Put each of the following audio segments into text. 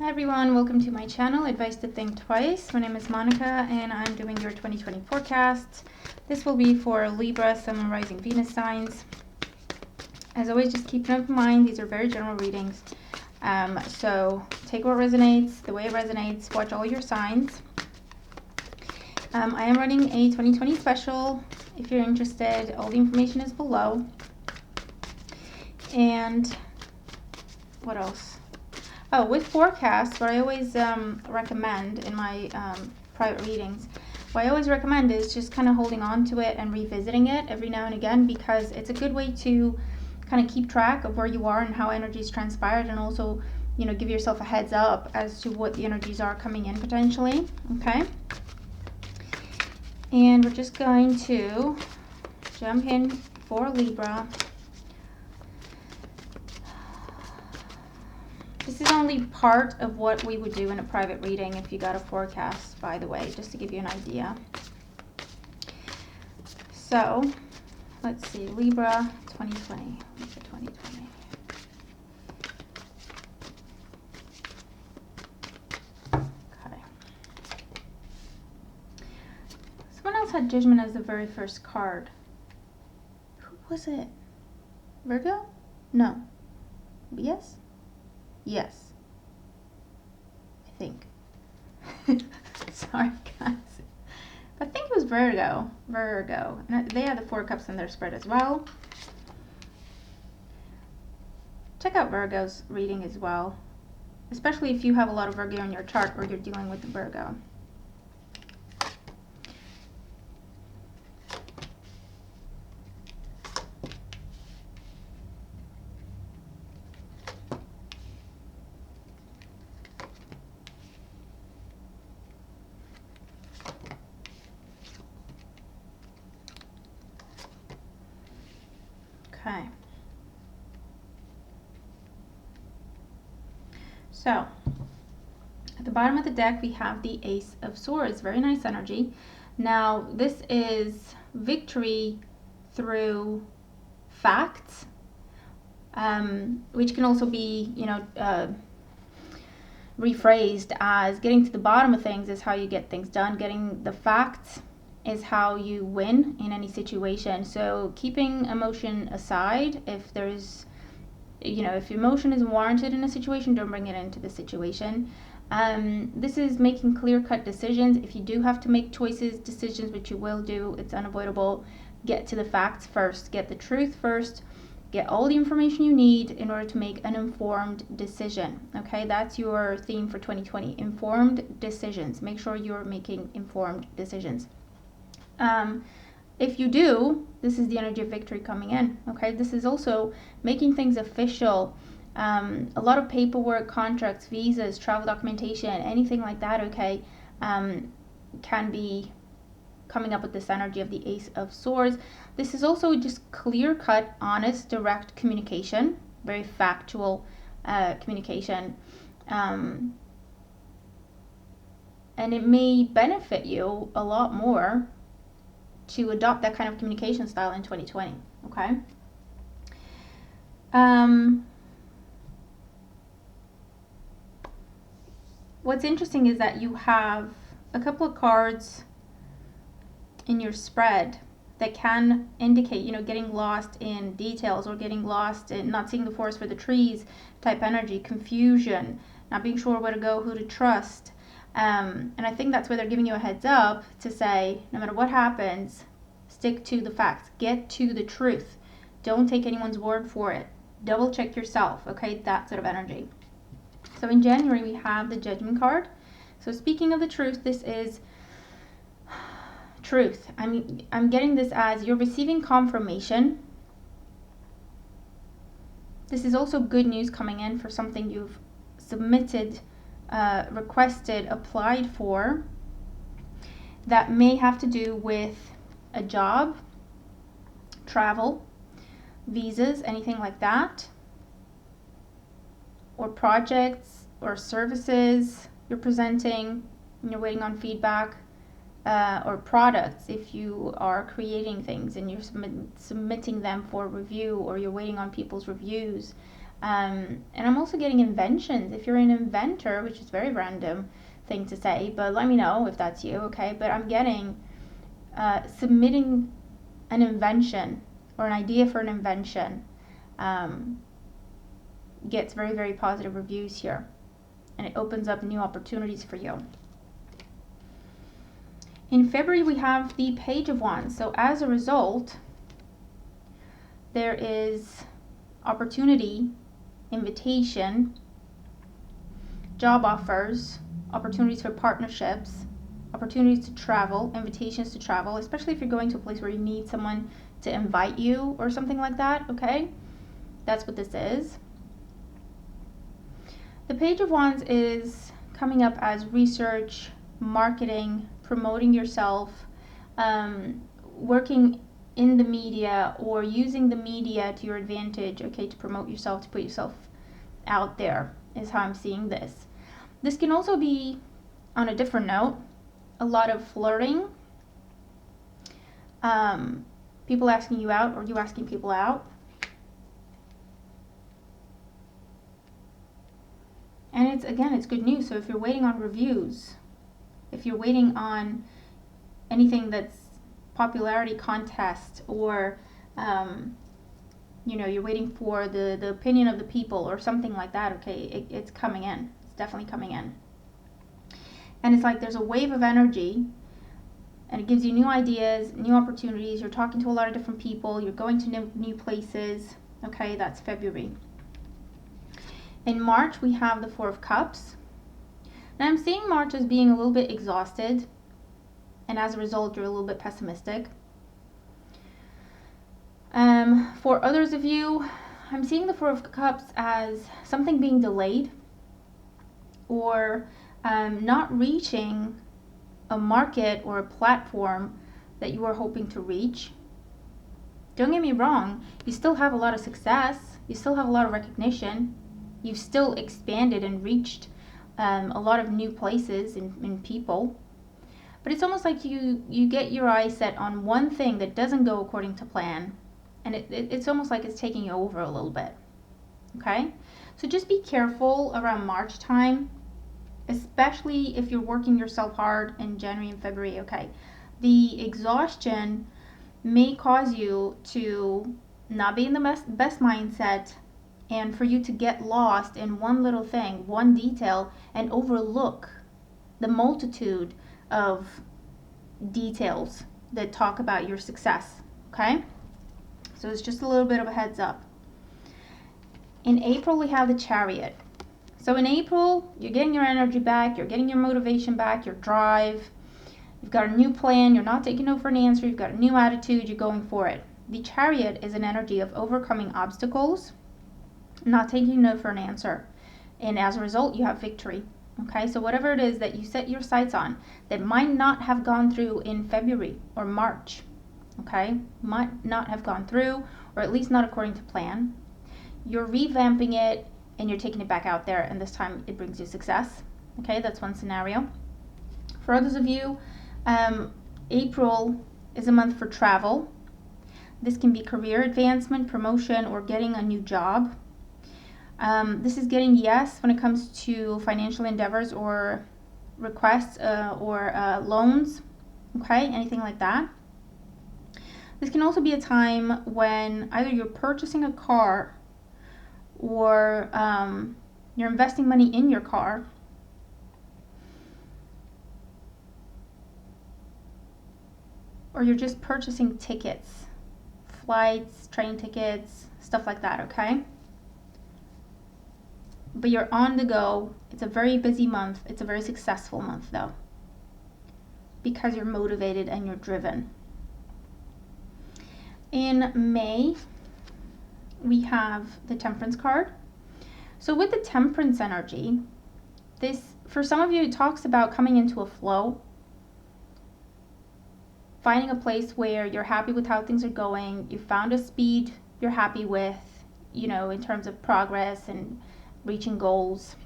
Hi everyone, welcome to my channel, Advice to Think Twice. My name is Monica and I'm doing your 2020 forecast. This will be for Libra, Sun, and Rising Venus signs. As always, just keep in mind, these are very general readings. So take what resonates, the way it resonates, watch all your signs. I am running a 2020 special. If you're interested, all the information is below. And what else? Oh, with forecasts, what I always recommend in my private readings, what I always recommend is just kind of holding on to it and revisiting it every now and again, because it's a good way to kind of keep track of where you are and how energies transpired, and also, you know, give yourself a heads up as to what the energies are coming in potentially. Okay. And we're just going to jump in for Libra. This is only part of what we would do in a private reading if you got a forecast, by the way, just to give you an idea. So, let's see, Libra 2020. What's it, 2020? Okay. Someone else had Judgment as the very first card. Who was it? Virgo? No. Yes? Yes. I think. Sorry, guys. I think it was Virgo. And they had the Four Cups in their spread as well. Check out Virgo's reading as well, especially if you have a lot of Virgo in your chart or you're dealing with the Virgo. Okay. So, at the bottom of the deck, we have the Ace of Swords. Very nice energy. Now, this is victory through facts, which can also be, you know, rephrased as getting to the bottom of things is how you get things done. Getting the facts is how you win in any situation. So keeping emotion aside, if there's, you know, if emotion is warranted in a situation, don't bring it into the situation. This is making clear-cut decisions. If you do have to make decisions, which you will do, it's unavoidable. Get to the facts first. Get the truth first. Get all the information you need in order to make an informed decision. Okay, that's your theme for 2020. Informed decisions. Make sure you're making informed decisions. If you do, this is the energy of victory coming in. Okay, this is also making things official. A lot of paperwork, contracts, visas, travel documentation, anything like that, okay, can be coming up with this energy of the Ace of Swords. This is also just clear-cut, honest, direct communication, very factual communication. And it may benefit you a lot more to adopt that kind of communication style in 2020, okay? What's interesting is that you have a couple of cards in your spread that can indicate, you know, getting lost in details or getting lost in not seeing the forest for the trees type energy, confusion, not being sure where to go, who to trust. And I think that's where they're giving you a heads up to say, no matter what happens, stick to the facts, get to the truth. Don't take anyone's word for it. Double check yourself, okay? That sort of energy. So in January, we have the Judgment card. So speaking of the truth, this is truth. I'm getting this as you're receiving confirmation. This is also good news coming in for something you've submitted, requested, applied for, that may have to do with a job, travel, visas, anything like that, or projects or services you're presenting and you're waiting on feedback, or products if you are creating things and you're submitting them for review, or you're waiting on people's reviews. And I'm also getting inventions. If you're an inventor, which is very random thing to say, but let me know if that's you, okay? But I'm getting submitting an invention or an idea for an invention gets very, very positive reviews here. And it opens up new opportunities for you. In February, we have the Page of Wands. So as a result, there is opportunity, invitation, job offers, opportunities for partnerships, opportunities to travel, invitations to travel, especially if you're going to a place where you need someone to invite you or something like that, okay? That's what this is. The Page of Wands is coming up as research, marketing, promoting yourself, working in the media or using the media to your advantage, okay, to promote yourself, to put yourself out there is how I'm seeing this. This can also be, on a different note, a lot of flirting, people asking you out or you asking people out. And it's good news. So if you're waiting on reviews, if you're waiting on anything that's popularity contest or, you're waiting for the opinion of the people or something like that, okay, it's coming in. It's definitely coming in. And it's like there's a wave of energy and it gives you new ideas, new opportunities. You're talking to a lot of different people. You're going to new places. Okay, that's February. In March, we have the Four of Cups. Now, I'm seeing March as being a little bit exhausted, and as a result, you're a little bit pessimistic. For others of you, I'm seeing the Four of Cups as something being delayed or not reaching a market or a platform that you were hoping to reach. Don't get me wrong, you still have a lot of success, you still have a lot of recognition. You've still expanded and reached a lot of new places and people. But it's almost like you get your eyes set on one thing that doesn't go according to plan. And it's almost like it's taking you over a little bit. Okay? So just be careful around March time, especially if you're working yourself hard in January and February. Okay? The exhaustion may cause you to not be in the best mindset, and for you to get lost in one little thing, one detail, and overlook the multitude of details that talk about your success, okay? So it's just a little bit of a heads up. In April, we have the Chariot. So in April, you're getting your energy back, you're getting your motivation back, your drive. You've got a new plan, you're not taking no for an answer, you've got a new attitude, you're going for it. The Chariot is an energy of overcoming obstacles, not taking no for an answer, and as a result you have victory. Okay, so whatever it is that you set your sights on that might not have gone through in February or March, okay, might not have gone through, or at least not according to plan, you're revamping it and you're taking it back out there, and this time it brings you success. Okay, that's one scenario. For others of you, April is a month for travel. This can be career advancement, promotion, or getting a new job. This is getting yes when it comes to financial endeavors or requests or loans, okay, anything like that. This can also be a time when either you're purchasing a car or you're investing money in your car, or you're just purchasing tickets, flights, train tickets, stuff like that, okay? But you're on the go. It's a very busy month. It's a very successful month though, because you're motivated and you're driven. In May, we have the Temperance card. So with the Temperance energy, this, for some of you, it talks about coming into a flow, finding a place where you're happy with how things are going. You found a speed you're happy with, in terms of progress and reaching goals.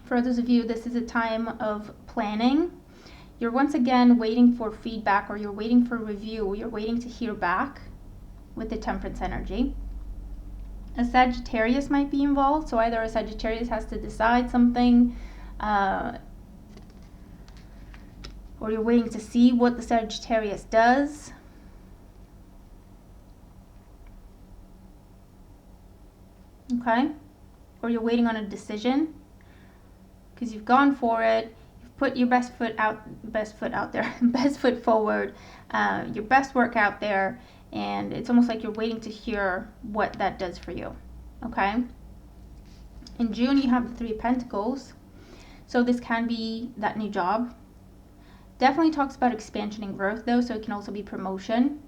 For those of you, this is a time of planning. You're once again waiting for feedback, or you're waiting for review, you're waiting to hear back with the Temperance energy. A Sagittarius might be involved, so either a Sagittarius has to decide something, or you're waiting to see what the Sagittarius does. Okay? Or you're waiting on a decision because you've gone for it, you've put your best foot out there, best foot forward, your best work out there, and it's almost like you're waiting to hear what that does for you. Okay? In June, you have the Three of Pentacles, so this can be that new job. Definitely talks about expansion and growth though, so it can also be promotion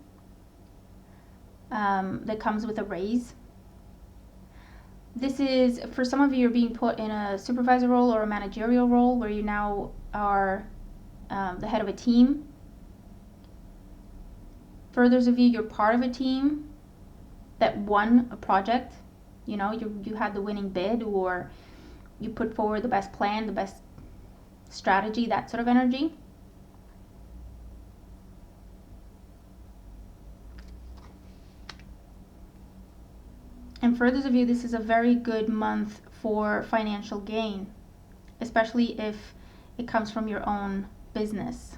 that comes with a raise. This is, for some of you, you're being put in a supervisor role or a managerial role where you now are the head of a team. For others of you, you're part of a team that won a project. You know, you had the winning bid, or you put forward the best plan, the best strategy, that sort of energy. And for others of you, this is a very good month for financial gain, especially if it comes from your own business.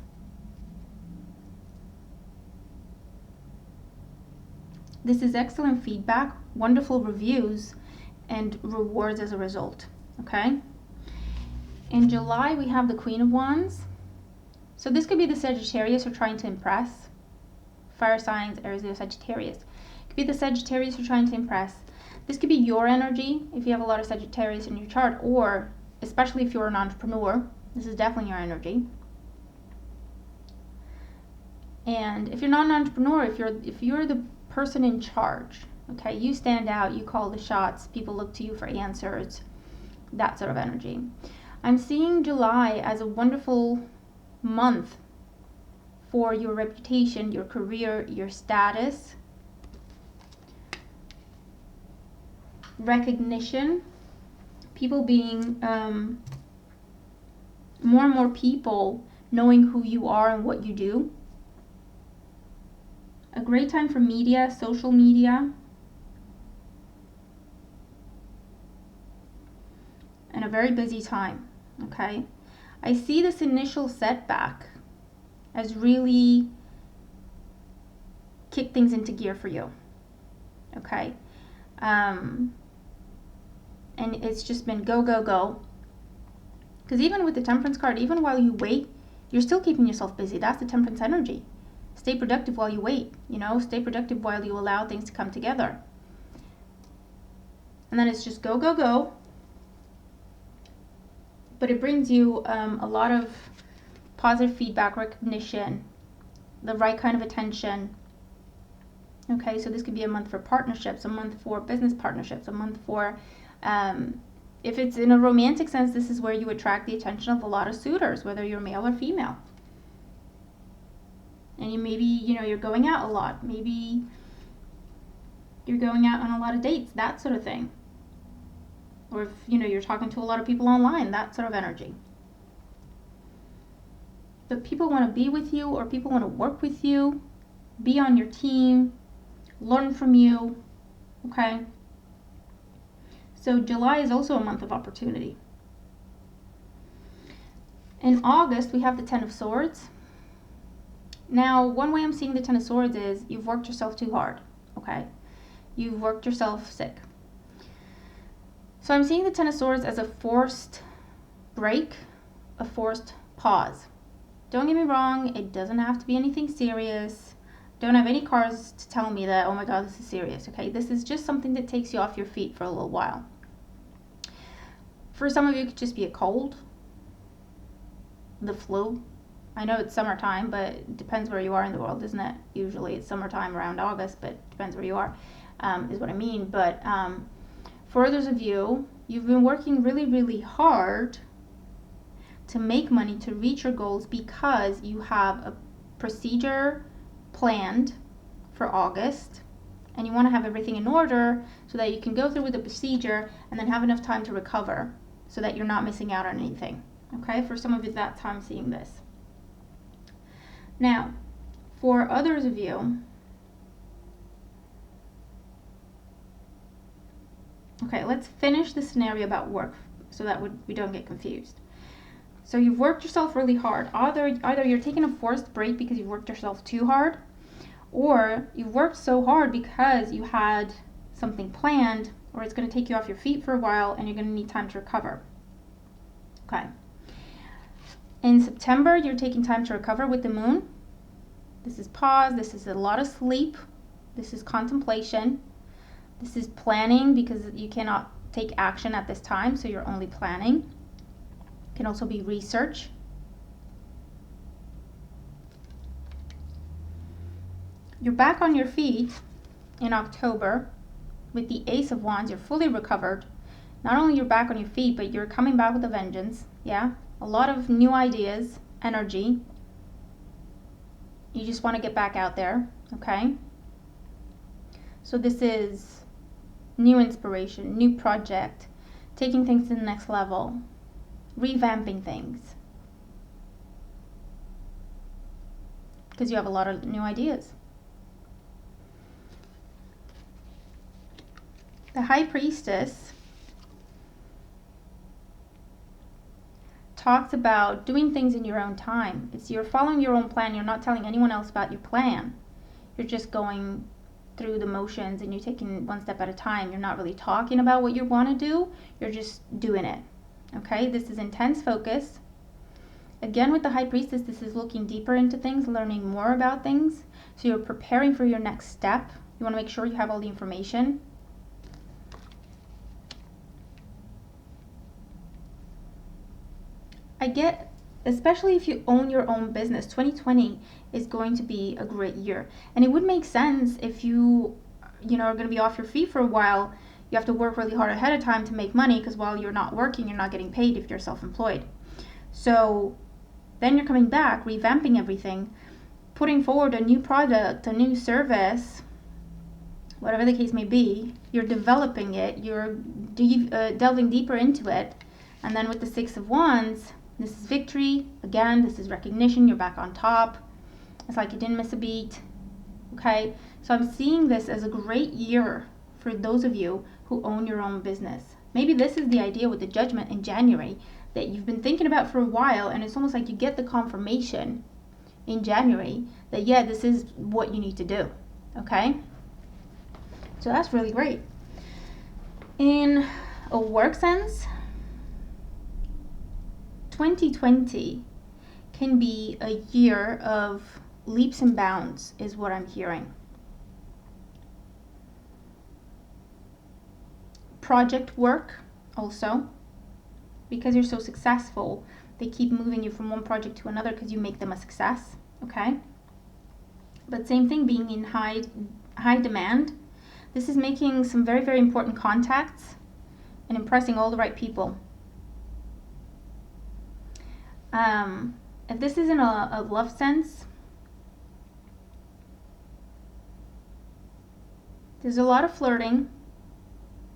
This is excellent feedback, wonderful reviews, and rewards as a result, okay? In July, we have the Queen of Wands. So this could be the Sagittarius who are trying to impress. Fire signs, Aries, Leo, Sagittarius. It could be the Sagittarius who are trying to impress. This could be your energy if you have a lot of Sagittarius in your chart, or especially if you're an entrepreneur, this is definitely your energy. And if you're not an entrepreneur, if you're the person in charge, okay, you stand out, you call the shots, people look to you for answers, that sort of energy. I'm seeing July as a wonderful month for your reputation, your career, your status, recognition, people being, more and more people knowing who you are and what you do. A great time for media, social media, and a very busy time, okay? I see this initial setback as really kick things into gear for you, okay? And it's just been go, go, go. Because even with the Temperance card, even while you wait, you're still keeping yourself busy. That's the Temperance energy. Stay productive while you wait, you know, stay productive while you allow things to come together. And then it's just go, go, go. But it brings you a lot of positive feedback, recognition, the right kind of attention. Okay, so this could be a month for partnerships, a month for business partnerships, a month for, if it's in a romantic sense, this is where you attract the attention of a lot of suitors, whether you're male or female. And maybe, you're going out a lot. Maybe you're going out on a lot of dates, that sort of thing. Or if, you're talking to a lot of people online, that sort of energy. But people want to be with you, or people want to work with you, be on your team, learn from you, okay? So July is also a month of opportunity. In August, we have the Ten of Swords. Now, one way I'm seeing the Ten of Swords is you've worked yourself too hard, okay? You've worked yourself sick. So I'm seeing the Ten of Swords as a forced break, a forced pause. Don't get me wrong, it doesn't have to be anything serious. Don't have any cards to tell me that, oh my God, this is serious, okay? This is just something that takes you off your feet for a little while. For some of you, it could just be a cold, the flu. I know it's summertime, but it depends where you are in the world, isn't it? Usually it's summertime around August, but it depends where you are, is what I mean. But for others of you, you've been working really, really hard to make money, to reach your goals, because you have a procedure planned for August, and you want to have everything in order so that you can go through with the procedure and then have enough time to recover so that you're not missing out on anything. Okay, for some of you, that's how I'm seeing this. Now, for others of you, Okay, let's finish the scenario about work so that we don't get confused. So you've worked yourself really hard. Either you're taking a forced break because you've worked yourself too hard, or you've worked so hard because you had something planned, or it's going to take you off your feet for a while and you're going to need time to recover. Okay. In September, you're taking time to recover with the moon. This is pause. This is a lot of sleep. This is contemplation. This is planning because you cannot take action at this time, so you're only planning. It can also be research. You're back on your feet in October with the Ace of Wands. You're fully recovered. Not only you're back on your feet, but you're coming back with a vengeance. Yeah, a lot of new ideas, energy. You just want to get back out there, okay? So this is new inspiration, new project, taking things to the next level, revamping things. Because you have a lot of new ideas. The High Priestess talks about doing things in your own time. It's you're following your own plan. You're not telling anyone else about your plan. You're just going through the motions and you're taking one step at a time. You're not really talking about what you want to do. You're just doing it. Okay, this is intense focus. Again, with the High Priestess, this is looking deeper into things, learning more about things. So you're preparing for your next step. You want to make sure you have all the information. I get, especially if you own your own business, 2020 is going to be a great year. And it would make sense if you are going to be off your feet for a while. You have to work really hard ahead of time to make money, because while you're not working, you're not getting paid if you're self-employed. So then you're coming back, revamping everything, putting forward a new product, a new service, whatever the case may be. You're developing it, you're delving deeper into it. And then with the Six of Wands, this is victory. Again, this is recognition. You're back on top. It's like you didn't miss a beat. Okay? So I'm seeing this as a great year for those of you who own your own business. Maybe this is the idea with the Judgment in January that you've been thinking about for a while, and it's almost like you get the confirmation in January that, yeah, this is what you need to do. Okay? So that's really great. In a work sense, 2020 can be a year of leaps and bounds, is what I'm hearing. Project work also, because you're so successful, they keep moving you from one project to another because you make them a success, okay? But same thing, being in high demand. This is making some very, very important contacts and impressing all the right people. If this is in a love sense, there's a lot of flirting.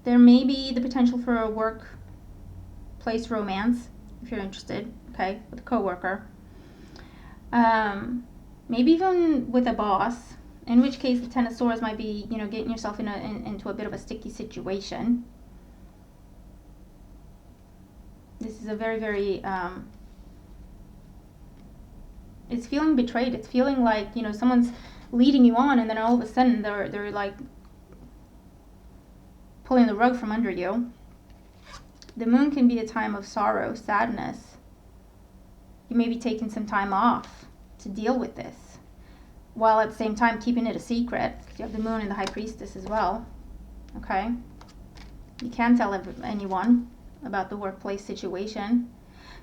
There may be the potential for a workplace romance if you're interested, okay, with a coworker. Maybe even with a boss, in which case the Ten of Swords might be, getting yourself into a bit of a sticky situation. This is a very, very, it's feeling betrayed. It's feeling like, someone's leading you on, and then all of a sudden they're like pulling the rug from under you. The moon can be a time of sorrow, sadness. You may be taking some time off to deal with this, while at the same time keeping it a secret, because you have the moon and the High Priestess as well. Okay? You can't tell anyone about the workplace situation.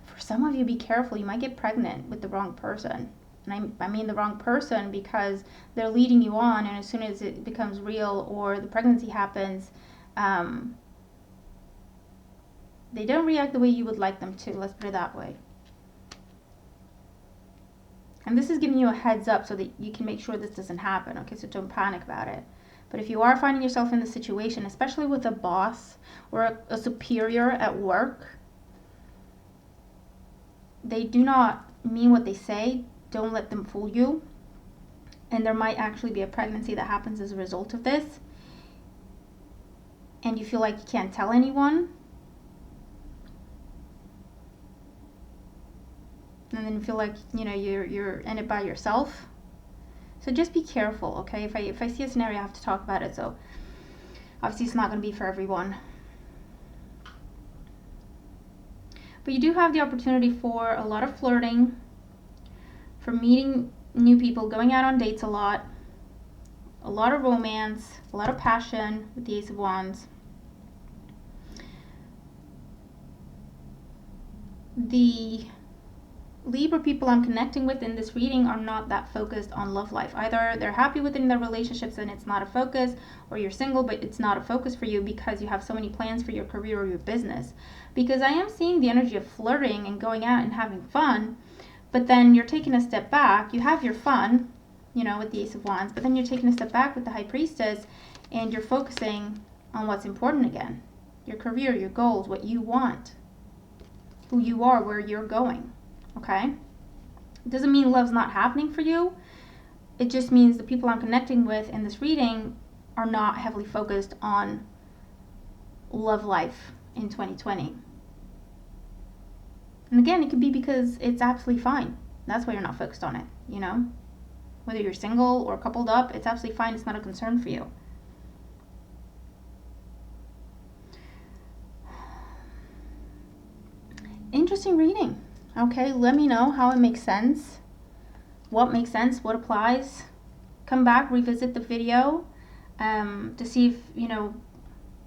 For some of you, be careful. You might get pregnant with the wrong person. And I mean the wrong person because they're leading you on, and as soon as it becomes real or the pregnancy happens, they don't react the way you would like them to. Let's put it that way. And this is giving you a heads up so that you can make sure this doesn't happen. Okay, so don't panic about it. But if you are finding yourself in this situation, especially with a boss or a superior at work, they do not mean what they say. Don't let them fool you. And there might actually be a pregnancy that happens as a result of this. and you feel like you can't tell anyone, and then you feel like, you know, you're in it by yourself. So just be careful, okay? If I see a scenario, I have to talk about it. So obviously it's not going to be for everyone. But you do have the opportunity for a lot of flirting, for meeting new people, going out on dates a lot of romance, a lot of passion with the Ace of Wands. The Libra people I'm connecting with in this reading are not that focused on love life. Either they're happy within their relationships and it's not a focus, or you're single but it's not a focus for you because you have so many plans for your career or your business. Because I am seeing the energy of flirting and going out and having fun, but then you're taking a step back. You have your fun, you know, with the Ace of Wands, but then you're taking a step back with the High Priestess and you're focusing on what's important again. Your career, your goals, what you want, who you are, where you're going. Okay? It doesn't mean love's not happening for you. It just means the people I'm connecting with in this reading are not heavily focused on love life in 2020. And again, it could be because it's absolutely fine. That's why you're not focused on it, you know? Whether you're single or coupled up, it's absolutely fine. It's not a concern for you. Interesting reading. Okay, let me know how it makes sense. What makes sense, what applies. Come back, revisit the video to see if, you know,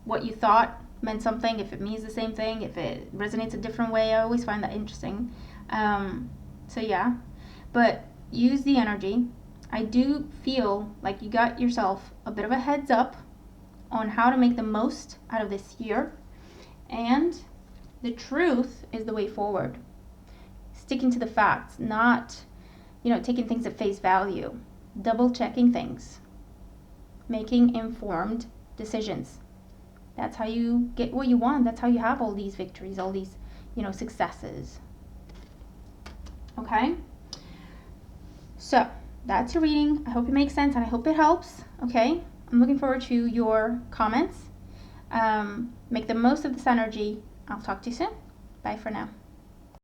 what you thought meant something, if it means the same thing, if it resonates a different way. I always find that interesting. So yeah, but use the energy. I do feel like you got yourself a bit of a heads up on how to make the most out of this year, and the truth is the way forward. Sticking to the facts, not, you know, taking things at face value, double checking things, making informed decisions. That's how you get what you want. That's how you have all these victories, all these, you know, successes. Okay? So, that's your reading. I hope it makes sense and I hope it helps. Okay? I'm looking forward to your comments. Make the most of this energy. I'll talk to you soon. Bye for now.